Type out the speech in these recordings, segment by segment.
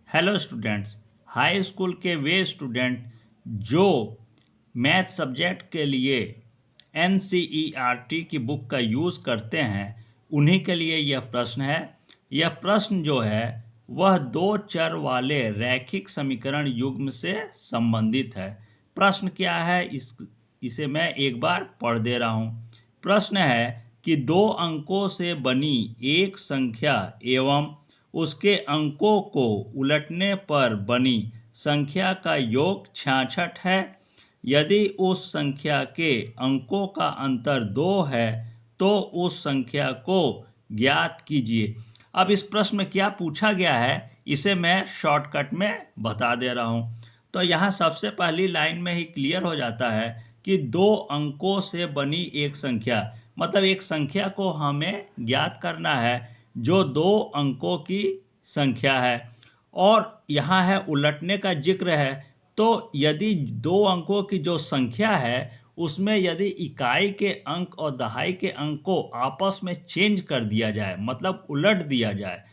Hello students. High school के वे student जो math subject के लिए NCERT की बुक का यूज़ करते हैं उन्हीं के लिए यह प्रश्न है। यह प्रश्न जो है वह दो चर वाले रैखिक समीकरण युग्म से संबंधित है। प्रश्न क्या है इसे मैं एक बार पढ़ दे रहा हूँ। प्रश्न है कि दो अंकों से बनी एक संख्या एवं उसके अंकों को उलटने पर बनी संख्या का योग 66 है। यदि उस संख्या के अंकों का अंतर 2 है तो उस संख्या को ज्ञात कीजिए। अब इस प्रश्न में क्या पूछा गया है इसे मैं शॉर्टकट में बता दे रहा हूँ। तो यहाँ सबसे पहली लाइन में ही क्लियर हो जाता है कि दो अंकों से बनी एक संख्या, मतलब एक संख्या को हमें ज्ञात करना है जो दो अंकों की संख्या है और यहाँ है उलटने का जिक्र है। तो यदि दो अंकों की जो संख्या है उसमें यदि इकाई के अंक और दहाई के अंक को आपस में चेंज कर दिया जाए, मतलब उलट दिया जाए,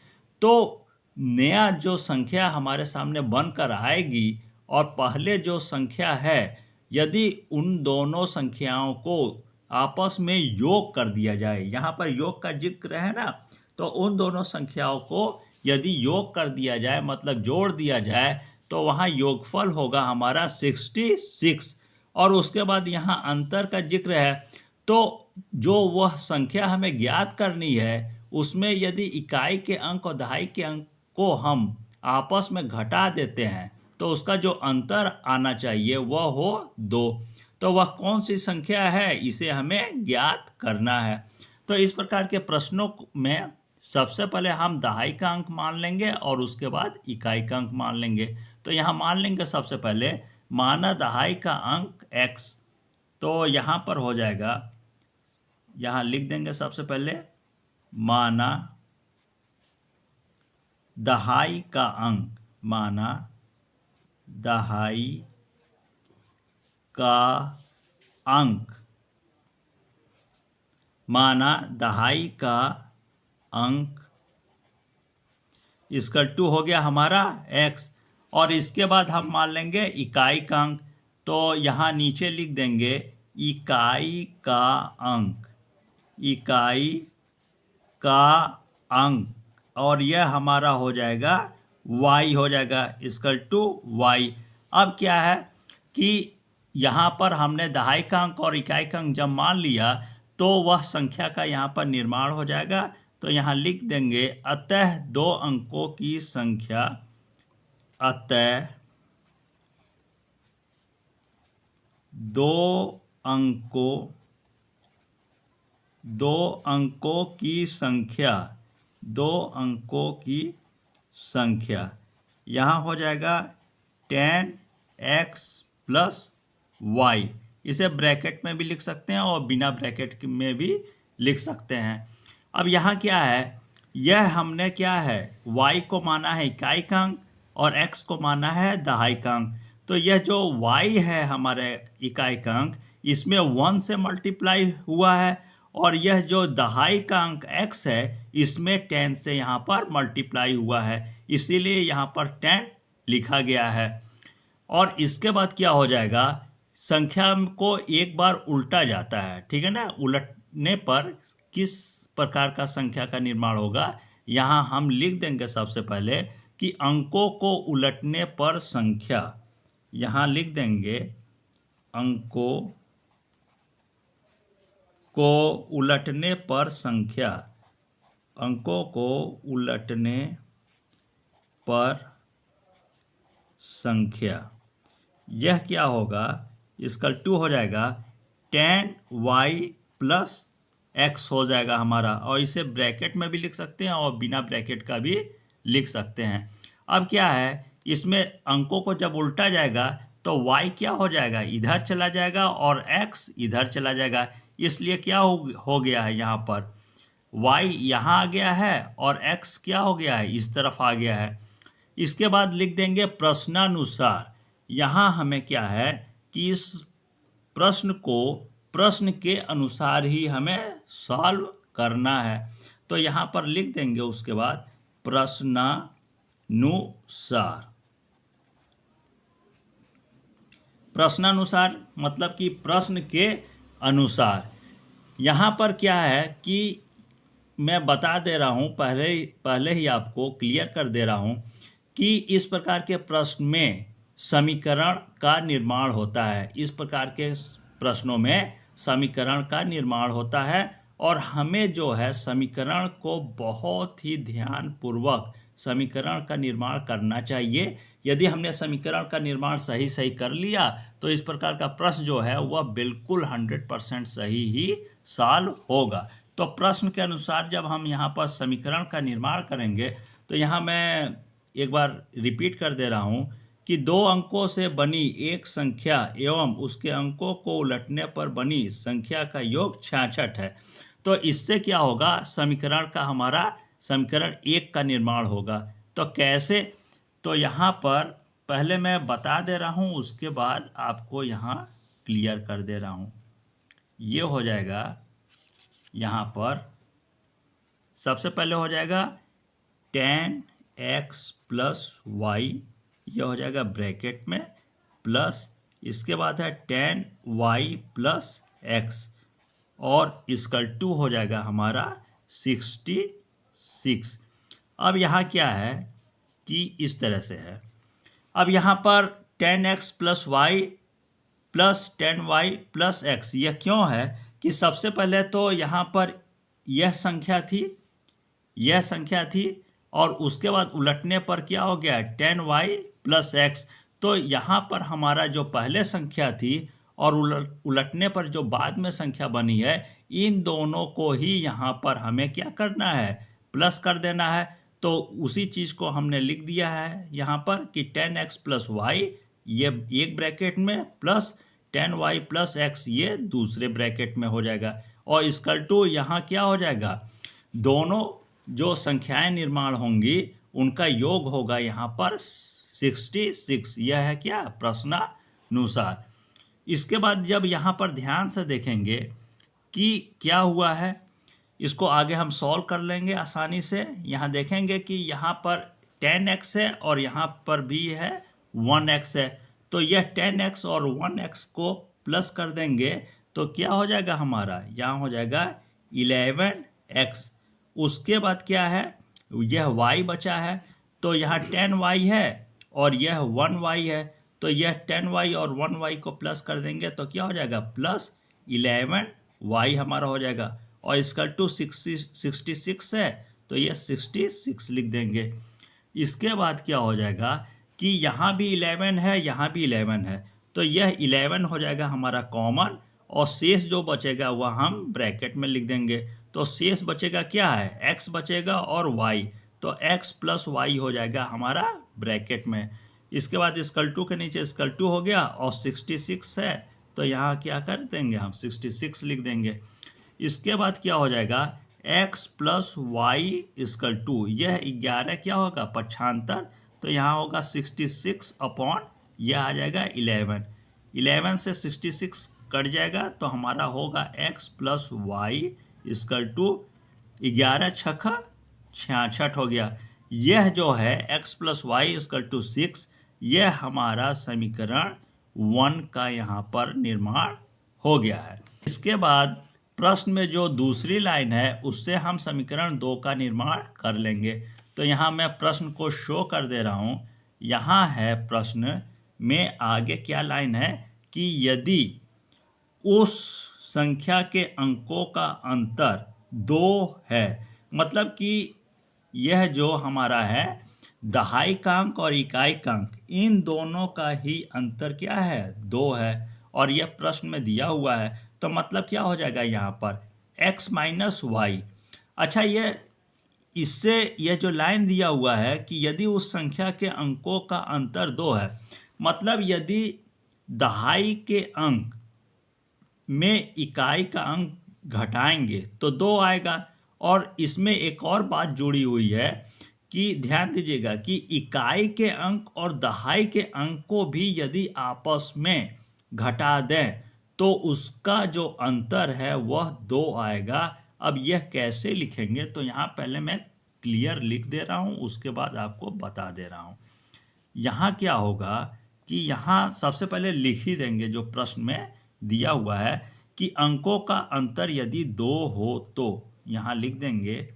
तो नया जो संख्या हमारे सामने बनकर आएगी और पहले जो संख्या है यदि उन दोनों संख्याओं को आपस में योग कर दिया जाए, यहाँ पर योग का जिक्र है ना, तो उन दोनों संख्याओं को यदि योग कर दिया जाए मतलब जोड़ दिया जाए तो वहाँ योगफल होगा हमारा 66 और उसके बाद यहाँ अंतर का जिक्र है। तो जो वह संख्या हमें ज्ञात करनी है उसमें यदि इकाई के अंक और दहाई के अंक को हम आपस में घटा देते हैं तो उसका जो अंतर आना चाहिए वह हो 2। तो वह कौन सी संख्या है इसे हमें ज्ञात करना है। तो इस प्रकार के प्रश्नों में सबसे पहले हम दहाई का अंक मान लेंगे और उसके बाद इकाई का अंक मान लेंगे। तो यहाँ मान लेंगे सबसे पहले माना दहाई का अंक x, तो यहाँ पर हो जाएगा, यहाँ लिख देंगे सबसे पहले माना दहाई का अंक, माना दहाई का अंक, माना दहाई का अंक इसका 2 हो गया हमारा x और इसके बाद हम मान लेंगे इकाई का अंक। तो यहाँ नीचे लिख देंगे इकाई का अंक, इकाई का अंक और यह हमारा हो जाएगा y हो जाएगा इक्वल टू y। अब क्या है कि यहाँ पर हमने दहाई का अंक और इकाई का अंक जब मान लिया तो वह संख्या का यहाँ पर निर्माण हो जाएगा। तो यहाँ लिख देंगे अतः दो अंकों की संख्या, अतः दो अंकों की संख्या, दो अंकों की संख्या यहाँ हो जाएगा 10x प्लस y। इसे ब्रैकेट में भी लिख सकते हैं और बिना ब्रैकेट में भी लिख सकते हैं। अब यहाँ क्या है, यह हमने क्या है y को माना है इकाई का अंक और x को माना है दहाई का अंक। तो यह जो y है हमारे इकाई का अंक इसमें 1 से मल्टीप्लाई हुआ है और यह जो दहाई का अंक x है इसमें 10 से यहाँ पर मल्टीप्लाई हुआ है, इसीलिए यहाँ पर 10 लिखा गया है। और इसके बाद क्या हो जाएगा, संख्या को एक बार उल्टा जाता है, ठीक है ना। उलटने पर किस प्रकार का संख्या का निर्माण होगा, यहाँ हम लिख देंगे सबसे पहले कि अंकों को उलटने पर संख्या, यहाँ लिख देंगे अंकों को उलटने पर संख्या, अंकों को उलटने पर संख्या, यह क्या होगा इसका 2 हो जाएगा 10y प्लस x हो जाएगा हमारा, और इसे ब्रैकेट में भी लिख सकते हैं और बिना ब्रैकेट का भी लिख सकते हैं। अब क्या है, इसमें अंकों को जब उल्टा जाएगा तो y क्या हो जाएगा, इधर चला जाएगा और x इधर चला जाएगा, इसलिए क्या हो गया है यहाँ पर y यहाँ आ गया है और x क्या हो गया है, इस तरफ आ गया है। इसके बाद लिख देंगे प्रश्नानुसार। यहाँ हमें क्या है कि इस प्रश्न को प्रश्न के अनुसार ही हमें सॉल्व करना है। तो यहाँ पर लिख देंगे उसके बाद प्रश्नानुसार, प्रश्नानुसार मतलब कि प्रश्न के अनुसार। यहाँ पर क्या है कि मैं बता दे रहा हूँ, पहले ही आपको क्लियर कर दे रहा हूँ कि इस प्रकार के प्रश्न में समीकरण का निर्माण होता है। इस प्रकार के प्रश्नों में समीकरण का निर्माण होता है और हमें जो है समीकरण को बहुत ही ध्यानपूर्वक समीकरण का निर्माण करना चाहिए। यदि हमने समीकरण का निर्माण सही सही कर लिया तो इस प्रकार का प्रश्न जो है वह बिल्कुल 100% सही ही सॉल्व होगा। तो प्रश्न के अनुसार जब हम यहाँ पर समीकरण का निर्माण करेंगे तो यहाँ मैं एक बार रिपीट कर दे रहा हूँ कि 2 अंकों से बनी एक संख्या एवं उसके अंकों को उलटने पर बनी संख्या का योग 66 है। तो इससे क्या होगा, समीकरण का हमारा समीकरण 1 का निर्माण होगा। तो कैसे, तो यहाँ पर पहले मैं बता दे रहा हूँ, उसके बाद आपको यहाँ क्लियर कर दे रहा हूँ। ये हो जाएगा, यहाँ पर सबसे पहले हो जाएगा 10x + y, ये हो जाएगा ब्रैकेट में, प्लस इसके बाद है 10y + x और इसकल टू हो जाएगा हमारा 66। अब यहाँ क्या है कि इस तरह से है। अब यहाँ पर 10x + y + 10y + x, यह क्यों है कि सबसे पहले तो यहाँ पर यह संख्या थी और उसके बाद उलटने पर क्या हो गया 10y + x। तो यहाँ पर हमारा जो पहले संख्या थी और उलटने पर जो बाद में संख्या बनी है, इन दोनों को ही यहाँ पर हमें क्या करना है, प्लस कर देना है। तो उसी चीज़ को हमने लिख दिया है यहाँ पर कि 10x + y ये एक ब्रैकेट में, प्लस 10y + x ये दूसरे ब्रैकेट में हो जाएगा और इसकल टू यहाँ क्या हो जाएगा, दोनों जो संख्याएं निर्माण होंगी उनका योग होगा यहाँ पर 66। यह है क्या, प्रश्नानुसार। इसके बाद जब यहाँ पर ध्यान से देखेंगे कि क्या हुआ है, इसको आगे हम सॉल्व कर लेंगे आसानी से। यहाँ देखेंगे कि यहाँ पर 10x है और यहाँ पर भी है 1x है। तो यह 10x और 1x को प्लस कर देंगे तो क्या हो जाएगा हमारा, यहाँ हो जाएगा 11x। उसके बाद क्या है, यह y बचा है, तो यहाँ 10y है और यह 1y है। तो यह 10y और 1y को प्लस कर देंगे तो क्या हो जाएगा, प्लस 11y हमारा हो जाएगा और इसका 66 है तो यह 66 लिख देंगे। इसके बाद क्या हो जाएगा कि यहाँ भी 11 है, यहाँ भी 11 है, तो यह 11 हो जाएगा हमारा कॉमन और शेष जो बचेगा वह हम ब्रैकेट में लिख देंगे। तो शेष बचेगा क्या है, x बचेगा और y, तो x + y हो जाएगा हमारा ब्रैकेट में। इसके बाद इसकल टू के नीचे इसकल टू हो गया और 66 है तो यहाँ क्या कर देंगे, हम 66 लिख देंगे। इसके बाद क्या हो जाएगा, x + y इसकल टू, यह 11 क्या होगा, पक्षांतर, तो यहाँ होगा 66 अपॉन यह आ जाएगा 11 से 66 कट जाएगा तो हमारा होगा x + y इसकल टू 11 × 6 = 66 हो गया। यह जो है x + y इसकल टू 6, यह हमारा समीकरण 1 का यहाँ पर निर्माण हो गया है। इसके बाद प्रश्न में जो दूसरी लाइन है उससे हम समीकरण 2 का निर्माण कर लेंगे। तो यहाँ मैं प्रश्न को शो कर दे रहा हूँ। यहाँ है प्रश्न में आगे क्या लाइन है कि यदि उस संख्या के अंकों का अंतर 2 है, मतलब कि यह जो हमारा है दहाई का अंक और इकाई का अंक, इन दोनों का ही अंतर क्या है, 2 है और यह प्रश्न में दिया हुआ है। तो मतलब क्या हो जाएगा यहाँ पर x - y। अच्छा, यह जो लाइन दिया हुआ है कि यदि उस संख्या के अंकों का अंतर 2 है, मतलब यदि दहाई के अंक में इकाई का अंक घटाएंगे तो 2 आएगा। और इसमें एक और बात जुड़ी हुई है कि ध्यान दीजिएगा कि इकाई के अंक और दहाई के अंक को भी यदि आपस में घटा दें तो उसका जो अंतर है वह 2 आएगा। अब यह कैसे लिखेंगे, तो यहाँ पहले मैं क्लियर लिख दे रहा हूँ, उसके बाद आपको बता दे रहा हूँ। यहाँ क्या होगा कि यहाँ सबसे पहले लिख ही देंगे जो प्रश्न में दिया हुआ है कि अंकों का अंतर यदि 2 हो तो यहाँ लिख देंगे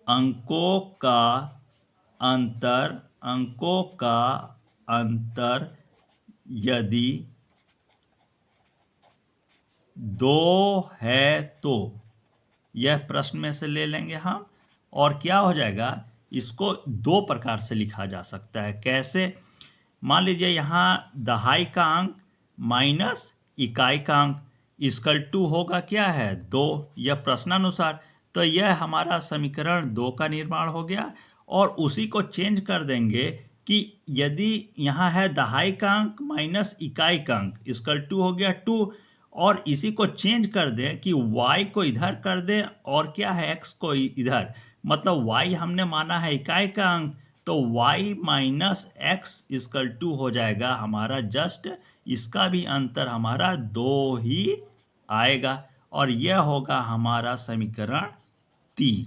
अंकों का अंतर यदि 2 है तो यह प्रश्न में से ले लेंगे हम। और क्या हो जाएगा, इसको 2 प्रकार से लिखा जा सकता है। कैसे? मान लीजिए यहाँ दहाई का अंक माइनस इकाई का अंक इक्वल टू होगा क्या है 2, यह प्रश्नानुसार। तो यह हमारा समीकरण 2 का निर्माण हो गया। और उसी को चेंज कर देंगे कि यदि यहाँ है दहाई का अंक माइनस इकाई का अंक इक्वल टू हो गया 2, और इसी को चेंज कर दें कि y को इधर कर दें और क्या है x को इधर, मतलब y हमने माना है इकाई का अंक, तो y minus x equal to हो जाएगा हमारा जस्ट इसका भी अंतर हमारा 2 ही आएगा, और यह होगा हमारा समीकरण 3।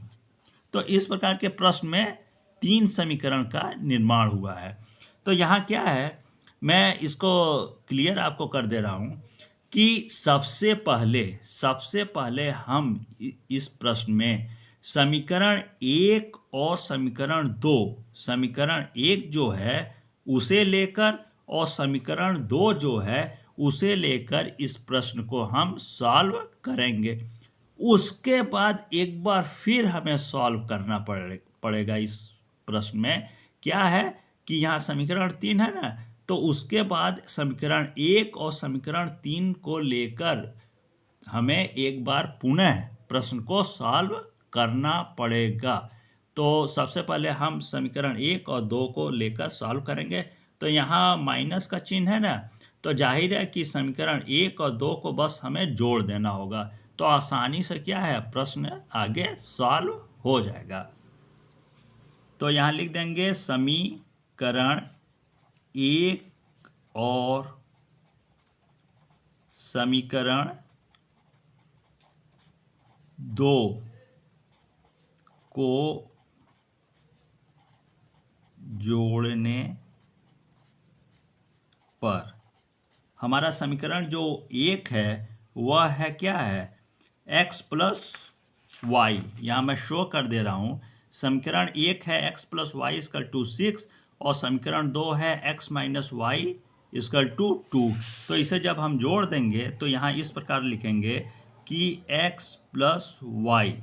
तो इस प्रकार के प्रश्न में 3 समीकरण का निर्माण हुआ है। तो यहाँ क्या है, मैं इसको क्लियर आपको कर दे रहा हूँ कि सबसे पहले हम इस प्रश्न में समीकरण 1 और समीकरण 2, समीकरण 1 जो है उसे लेकर और समीकरण 2 जो है उसे लेकर इस प्रश्न को हम सॉल्व करेंगे। उसके बाद एक बार फिर हमें सॉल्व करना पड़ेगा इस प्रश्न में। क्या है कि यहाँ समीकरण 3 है ना, तो उसके बाद समीकरण 1 और समीकरण 3 को लेकर हमें एक बार पुनः प्रश्न को सॉल्व करना पड़ेगा। तो सबसे पहले हम समीकरण 1 और 2 को लेकर सॉल्व करेंगे। तो यहाँ माइनस का चिन्ह है ना, तो जाहिर है कि समीकरण 1 और 2 को बस हमें जोड़ देना होगा, तो आसानी से क्या है प्रश्न आगे सॉल्व हो जाएगा। तो यहाँ लिख देंगे समीकरण 1 और समीकरण 2 को जोड़ने पर हमारा समीकरण जो 1 है वह है क्या है x प्लस वाई। यहाँ मैं शो कर दे रहा हूँ, समीकरण 1 है x plus y equal to 6 और समीकरण 2 है x minus y equal to 2। तो इसे जब हम जोड़ देंगे तो यहाँ इस प्रकार लिखेंगे कि x प्लस वाई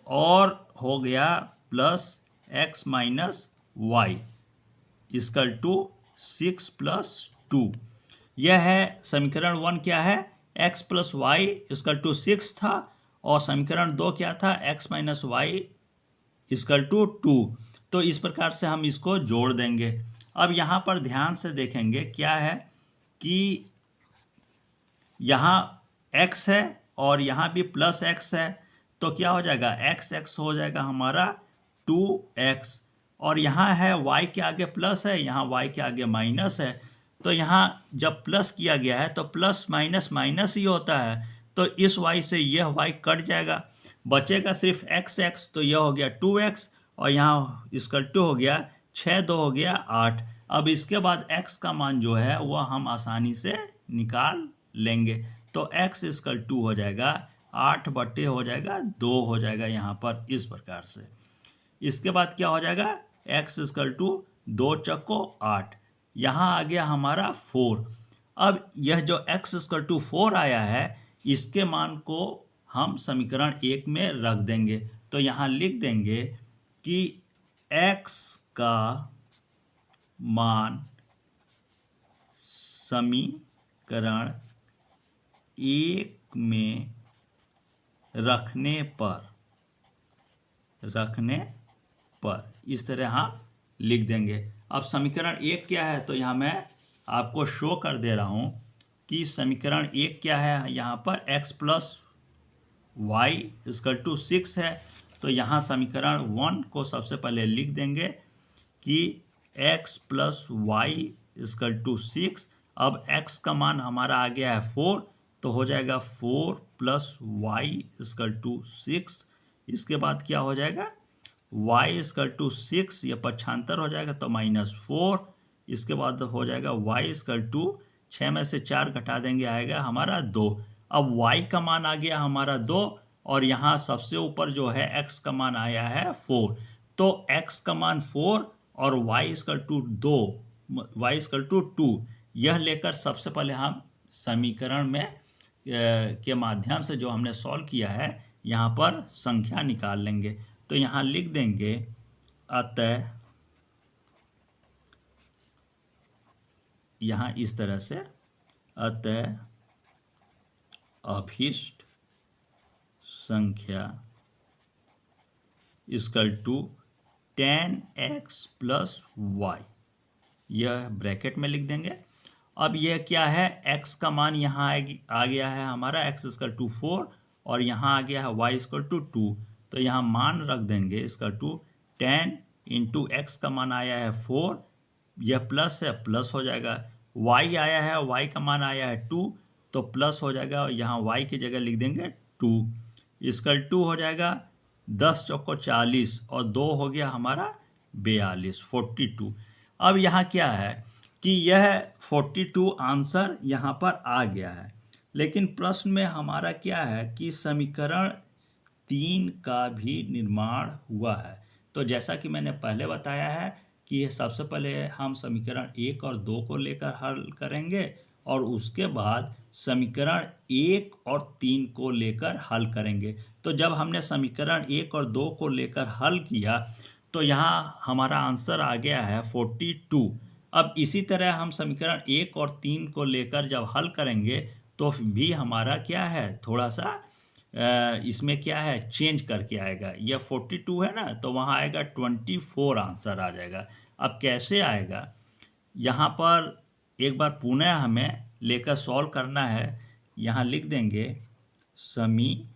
और हो गया plus x minus y equal to 6 plus 2। यह है समीकरण 1 क्या है x plus y equal to 6 था, और समीकरण 2 क्या था x minus y equal to 2। तो इस प्रकार से हम इसको जोड़ देंगे। अब यहाँ पर ध्यान से देखेंगे क्या है कि यहाँ x है और यहाँ भी प्लस x है, तो क्या हो जाएगा x हो जाएगा हमारा 2x, और यहाँ है y के आगे प्लस है, यहाँ y के आगे माइनस है। तो यहाँ जब प्लस किया गया है तो प्लस माइनस माइनस ही होता है, तो इस y से यह y कट जाएगा, बचेगा सिर्फ x, तो यह हो गया 2x, और यहाँ इसका 2 हो गया 6 2 हो गया 8। अब इसके बाद x का मान जो है वह हम आसानी से निकाल लेंगे, तो x इक्वल 2 हो जाएगा 8 बटे हो जाएगा 2 हो जाएगा यहाँ पर इस प्रकार से। इसके बाद क्या हो जाएगा x इक्वल टू 2 चक्को 8, यहाँ आ गया हमारा 4। अब यह जो x इक्वल टू 4 आया है इसके मान को हम समीकरण 1 में रख देंगे। तो यहाँ लिख देंगे कि x का मान समीकरण 1 में रखने पर इस तरह हम लिख देंगे। अब समीकरण 1 क्या है, तो यहाँ मैं आपको शो कर दे रहा हूँ कि समीकरण 1 क्या है। यहाँ पर x plus y equal to 6 है, तो यहाँ समीकरण 1 को सबसे पहले लिख देंगे कि x plus y equal to 6। अब x का मान हमारा आ गया है 4, तो हो जाएगा 4 प्लस वाई इक्वल टू 6। इसके बाद क्या हो जाएगा, y इक्वल टू 6, ये पक्षांतर हो जाएगा तो -4। इसके बाद हो जाएगा y इक्वल टू 6 में से 4 घटा देंगे, आएगा हमारा 2। अब y का मान आ गया हमारा 2, और यहाँ सबसे ऊपर जो है x का मान आया है 4। तो x का मान 4 और y equal to 2, y equal to 2, यह लेकर सबसे पहले हम समीकरण में के माध्यम से जो हमने सॉल्व किया है यहाँ पर संख्या निकाल लेंगे। तो यहाँ लिख देंगे अतः, यहाँ इस तरह से, अतः अभीष्ट संख्या equal to 10x plus y, यह ब्रैकेट में लिख देंगे। अब यह क्या है, x का मान यहाँ आ गया है हमारा x इक्वल टू 4, और यहाँ आ गया है y इक्वल टू 2। तो यहाँ मान रख देंगे इक्वल टू 10 इंटू x का मान आया है 4, यह प्लस है, प्लस हो जाएगा। y आया है, y का मान आया है 2, तो प्लस हो जाएगा, और यहाँ y की जगह लिख देंगे 2 इक्वल टू हो जाएगा 10 चौको 40, और 2 हो गया हमारा 42, 42। अब यहाँ क्या है कि यह 42 आंसर यहाँ पर आ गया है, लेकिन प्रश्न में हमारा क्या है कि समीकरण 3 का भी निर्माण हुआ है। तो जैसा कि मैंने पहले बताया है कि सबसे पहले हम समीकरण 1 और 2 को लेकर हल करेंगे, और उसके बाद समीकरण 1 और 3 को लेकर हल करेंगे। तो जब हमने समीकरण 1 और 2 को लेकर हल किया तो यहाँ हमारा आंसर आ गया है 42। अब इसी तरह हम समीकरण 1 और 3 को लेकर जब हल करेंगे तो भी हमारा क्या है, थोड़ा सा इसमें क्या है, चेंज करके आएगा। यह 42 है ना, तो वहाँ आएगा 24 आंसर आ जाएगा। अब कैसे आएगा, यहाँ पर एक बार पुनः हमें लेकर सॉल्व करना है। यहाँ लिख देंगे समीकरण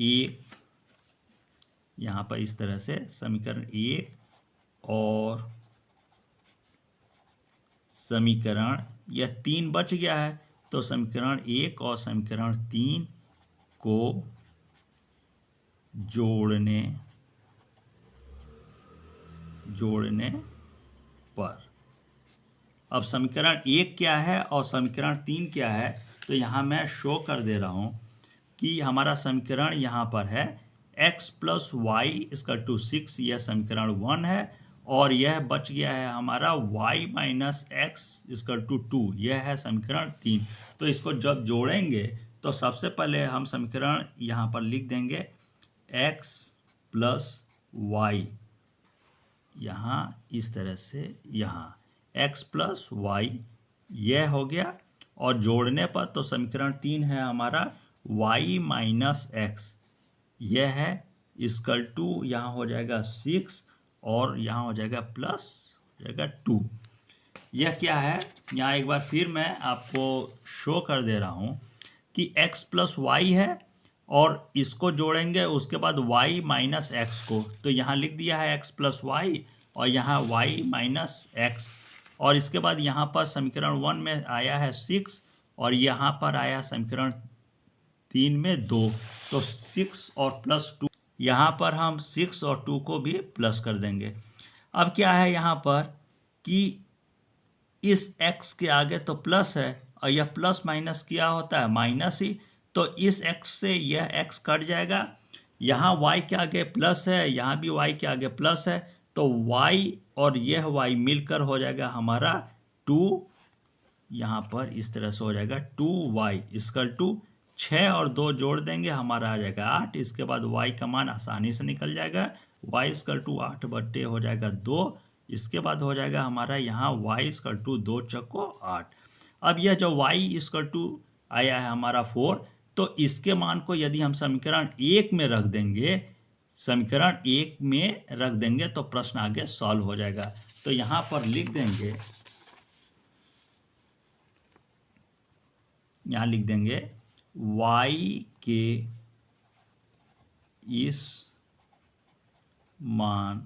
1, यहाँ पर इस तरह से समीकरण 1 और समीकरण, यह 3 बच गया है, तो समीकरण 1 और समीकरण 3 को जोड़ने पर, अब समीकरण 1 क्या है और समीकरण 3 क्या है, तो यहाँ मैं शो कर दे रहा हूँ कि हमारा समीकरण यहाँ पर है x plus y equal to 6, यह समीकरण 1 है, और यह बच गया है हमारा y minus x equal to 2, यह है समीकरण 3। तो इसको जब जोड़ेंगे तो सबसे पहले हम समीकरण यहाँ पर लिख देंगे x प्लस वाई, यहाँ इस तरह से, यहाँ x प्लस वाई यह हो गया, और जोड़ने पर तो समीकरण 3 है हमारा y माइनस एक्स, यह है इक्वल टू, यहाँ हो जाएगा 6, और यहाँ हो जाएगा प्लस हो जाएगा 2। यह क्या है, यहाँ एक बार फिर मैं आपको शो कर दे रहा हूँ कि x प्लस वाई है, और इसको जोड़ेंगे उसके बाद y माइनस एक्स को, तो यहाँ लिख दिया है x प्लस वाई, और यहाँ y माइनस एक्स, और इसके बाद यहाँ पर समीकरण 1 में आया है 6, और यहाँ पर आया समीकरण 3 में 2, तो 6 और प्लस 2, यहाँ पर हम 6 और 2 को भी प्लस कर देंगे। अब क्या है यहाँ पर कि इस x के आगे तो प्लस है, और यह प्लस माइनस क्या होता है, माइनस ही, तो इस x से यह x कट जाएगा, यहाँ y के आगे प्लस है, यहाँ भी y के आगे प्लस है, तो y और यह y मिलकर हो जाएगा हमारा 2, यहाँ पर इस तरह से हो जाएगा 2y इक्वल टू 6 और 2 जोड़ देंगे, हमारा आ जाएगा 8। इसके बाद y का मान आसानी से निकल जाएगा, y इक्वल टू 8 बट्टे हो जाएगा 2। इसके बाद हो जाएगा हमारा यहाँ y इक्वल टू 2 चौको 8। अब यह जो y इक्वल टू आया है हमारा 4, तो इसके मान को यदि हम समीकरण 1 में रख देंगे, समीकरण 1 में रख देंगे तो प्रश्न आगे सॉल्व हो जाएगा। तो यहाँ पर लिख देंगे, यहाँ लिख देंगे y के इस मान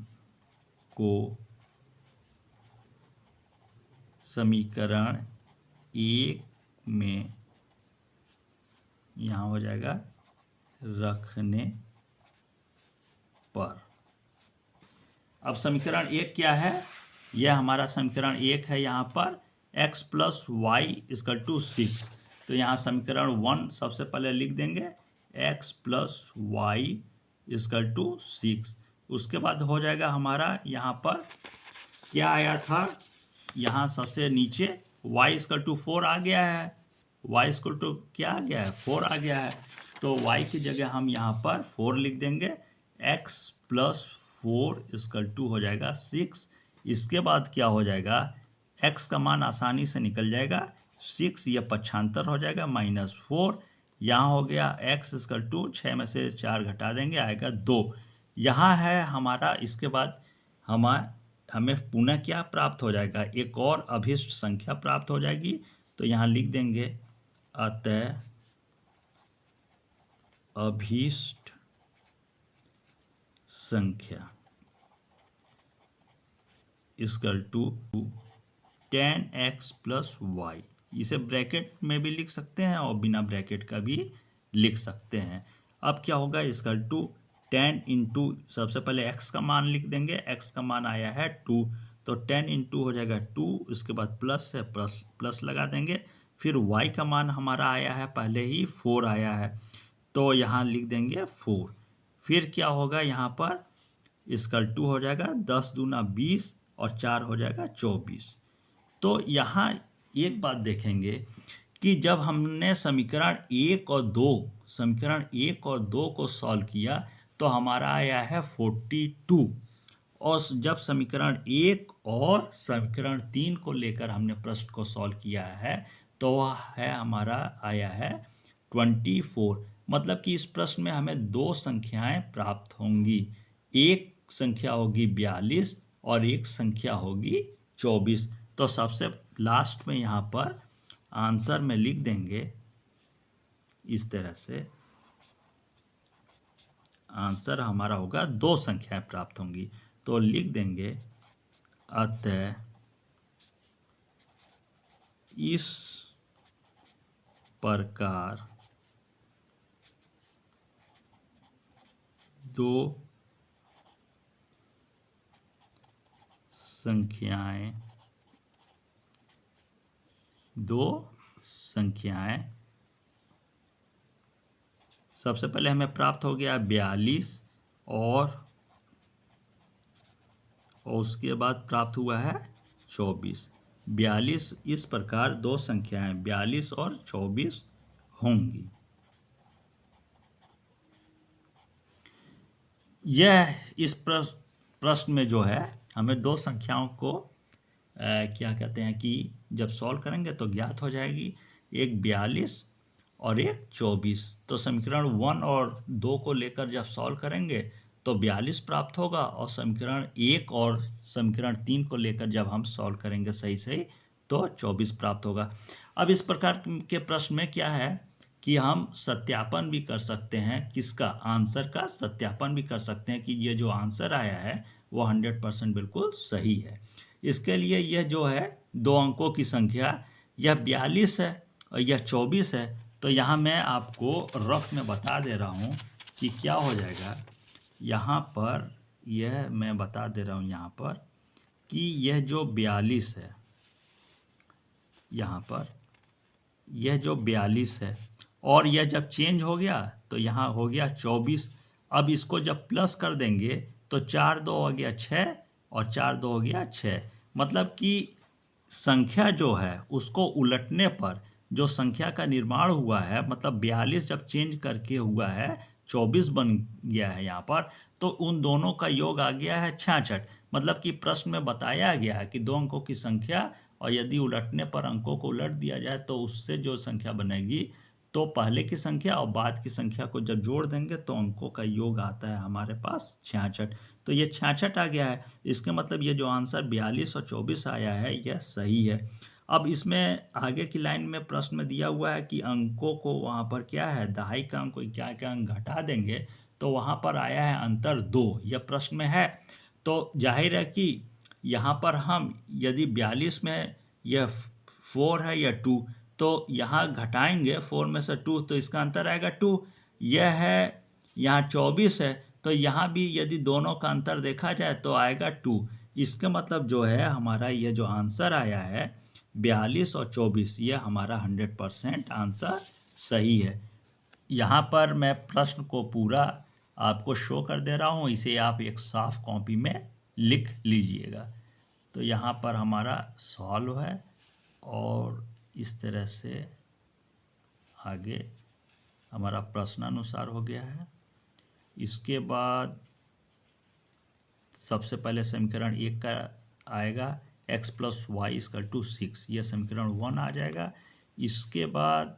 को समीकरण 1 में, यहाँ हो जाएगा रखने पर। अब समीकरण 1 क्या है? यह हमारा समीकरण 1 है। यहाँ पर x plus y equal to 6। तो यहाँ समीकरण 1 सबसे पहले लिख देंगे, x plus y equal to 6। उसके बाद हो जाएगा हमारा, यहाँ पर क्या आया था, यहाँ सबसे नीचे y इक्वल टू 4 आ गया है। y इक्वल टू क्या आ गया है? 4 आ गया है। तो y की जगह हम यहाँ पर 4 लिख देंगे। x प्लस 4 इक्वल टू हो जाएगा 6। इसके बाद क्या हो जाएगा, x का मान आसानी से निकल जाएगा, 6 यह पक्षांतर हो जाएगा, -4। यहाँ हो गया x इक्वल टू 6 में से 4 घटा देंगे, आएगा 2। यहाँ है हमारा। इसके बाद हमें पुनः क्या प्राप्त हो जाएगा, एक और अभिष्ट संख्या प्राप्त हो जाएगी। तो यहाँ लिख देंगे, अतः अभिष्ट संख्या equal to 10x plus y. इसे ब्रैकेट में भी लिख सकते हैं और बिना ब्रैकेट का भी लिख सकते हैं। अब क्या होगा, इक्वल टू 10 इंटू, सबसे पहले x का मान लिख देंगे। x का मान आया है 2, तो 10 इंटू हो जाएगा 2। उसके बाद प्लस से प्लस लगा देंगे। फिर y का मान हमारा आया है, पहले ही 4 आया है, तो यहाँ लिख देंगे 4। फिर क्या होगा, यहाँ पर इक्वल टू हो जाएगा 10 दूना 20 और 4 हो जाएगा 24। तो यहाँ एक बात देखेंगे कि जब हमने समीकरण 1 और 2 को सॉल्व किया तो हमारा आया है 42। और जब समीकरण 1 और समीकरण 3 को लेकर हमने प्रश्न को सॉल्व किया है तो वह है हमारा आया है 24। मतलब कि इस प्रश्न में हमें 2 संख्याएं प्राप्त होंगी। एक संख्या होगी 42 और एक संख्या होगी 24। तो सबसे लास्ट में यहाँ पर आंसर में लिख देंगे इस तरह से, आंसर हमारा होगा 2 संख्याएं प्राप्त होंगी। तो लिख देंगे, अतः इस प्रकार 2 संख्याएं सबसे पहले हमें प्राप्त हो गया 42 और उसके बाद प्राप्त हुआ है 24। 42, इस प्रकार 2 संख्याएं 42 और 24 होंगी। यह इस प्रश्न में जो है हमें 2 संख्याओं को क्या कहते हैं कि जब सॉल्व करेंगे तो ज्ञात हो जाएगी, एक 42 और एक 24। तो समीकरण 1 और 2 को लेकर जब सॉल्व करेंगे तो 42 प्राप्त होगा, और समीकरण 1 और समीकरण 3 को लेकर जब हम सॉल्व करेंगे सही तो 24 प्राप्त होगा। अब इस प्रकार के प्रश्न में क्या है कि हम सत्यापन भी कर सकते हैं, किसका, आंसर का सत्यापन भी कर सकते हैं कि ये जो आंसर आया है वो 100% बिल्कुल सही है। इसके लिए यह जो है 2 अंकों की संख्या, यह 42 है और यह 24 है। तो यहाँ मैं आपको रफ में बता दे रहा हूँ कि क्या हो जाएगा। यहाँ पर यह मैं बता दे रहा हूँ यहाँ पर कि यह जो 42 है, यहाँ पर यह जो 42 है और यह जब चेंज हो गया तो यहाँ हो गया 24। अब इसको जब प्लस कर देंगे तो 4 2 हो गया 6 और 4 2 हो गया 6। मतलब कि संख्या जो है उसको उलटने पर जो संख्या का निर्माण हुआ है, मतलब 42 जब चेंज करके हुआ है 24 बन गया है यहाँ पर, तो उन दोनों का योग आ गया है 66। मतलब कि प्रश्न में बताया गया है कि 2 अंकों की संख्या और यदि उलटने पर अंकों को उलट दिया जाए तो उससे जो संख्या बनेगी, तो पहले की संख्या और बाद की संख्या को जब जोड़ देंगे तो अंकों का योग आता है हमारे पास 66। तो ये 66 आ गया है। इसके मतलब ये जो आंसर 42 और 24 आया है यह सही है। अब इसमें आगे की लाइन में प्रश्न में दिया हुआ है कि अंकों को वहाँ पर क्या है, दहाई का अंक क्या क्या अंक घटा देंगे, तो वहाँ पर आया है अंतर 2, यह प्रश्न में है। तो जाहिर है कि यहाँ पर हम यदि 42 में यह 4 है या 2, तो यहाँ घटाएंगे 4 में से 2 तो इसका अंतर आएगा 2। यह है, यहाँ 24 है, तो यहाँ भी यदि दोनों का अंतर देखा जाए तो आएगा 2। इसका मतलब जो है हमारा ये जो आंसर आया है 42 और 24, ये हमारा 100% आंसर सही है। यहाँ पर मैं प्रश्न को पूरा आपको शो कर दे रहा हूँ, इसे आप एक साफ कॉपी में लिख लीजिएगा। तो यहाँ पर हमारा सॉल्व है और इस तरह से आगे हमारा प्रश्नानुसार हो गया है। इसके बाद सबसे पहले समीकरण 1 का आएगा x + y = 6, यह समीकरण 1 आ जाएगा। इसके बाद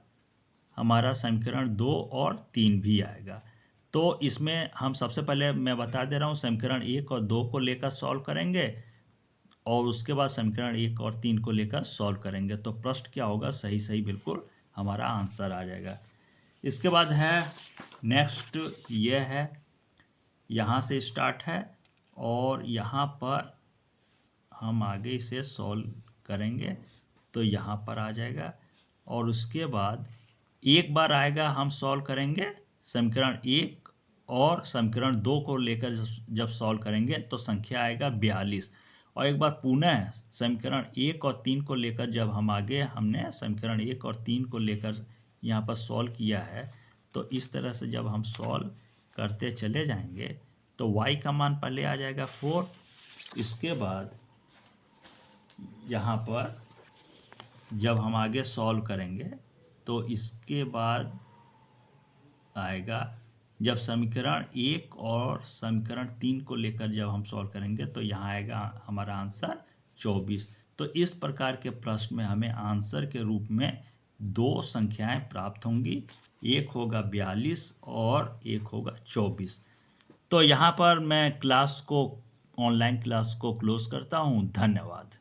हमारा समीकरण 2 और 3 भी आएगा। तो इसमें हम सबसे पहले मैं बता दे रहा हूँ समीकरण 1 और 2 को लेकर सॉल्व करेंगे और उसके बाद समीकरण 1 और 3 को लेकर सॉल्व करेंगे। तो प्रश्न क्या होगा, सही सही बिल्कुल हमारा आंसर आ जाएगा। इसके बाद है नेक्स्ट, ये है, यहाँ से स्टार्ट है और यहाँ पर हम आगे इसे सॉल्व करेंगे तो यहाँ पर आ जाएगा। और उसके बाद एक बार आएगा हम सॉल्व करेंगे समीकरण 1 और समीकरण 2 को लेकर जब सॉल्व करेंगे तो संख्या आएगा 42। और एक बार पुनः समीकरण 1 और 3 को लेकर जब हम आगे हमने समीकरण 1 और 3 को लेकर यहाँ पर सॉल्व किया है, तो इस तरह से जब हम सॉल्व करते चले जाएंगे तो y का मान पहले आ जाएगा 4। इसके बाद यहाँ पर जब हम आगे सॉल्व करेंगे तो इसके बाद आएगा, जब समीकरण 1 और समीकरण 3 को लेकर जब हम सॉल्व करेंगे तो यहाँ आएगा हमारा आंसर 24। तो इस प्रकार के प्रश्न में हमें आंसर के रूप में 2 संख्याएं प्राप्त होंगी, एक होगा 42 और एक होगा 24। तो यहाँ पर मैं क्लास को, ऑनलाइन क्लास को क्लोज करता हूँ। धन्यवाद।